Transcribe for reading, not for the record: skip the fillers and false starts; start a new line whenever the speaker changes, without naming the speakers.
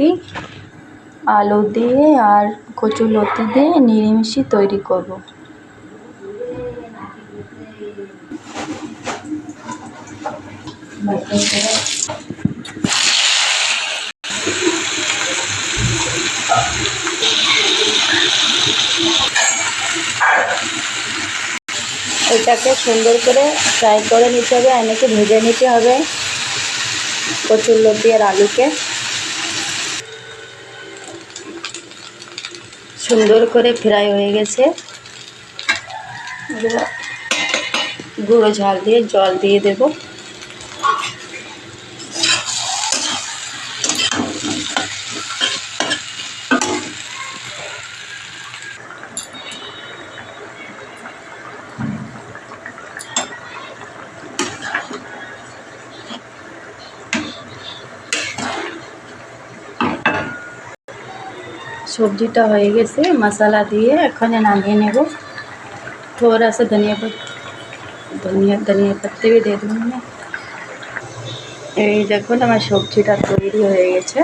লতি, আলু দিয়ে আর কচুর লতি দিয়ে নিরামিষি তৈরি করব। এটাকে সুন্দর করে ফ্রাই করে নিতে হবে, এনেকে ভেজে নিতে হবে কচুর লতি আর আলুকে। সুন্দর করে ফ্রাই হয়ে গেছে। গুঁড়ো ঝাল দিয়ে জল দিয়ে দেব। সবজিটা হয়ে গেছে মশলা দিয়ে, এখন नामिए नेब। थोड़ा सा धनिया पत्ते भी दे दूँगी। এই দেখুন আমার সবজিটা তৈরি হয়ে গেছে।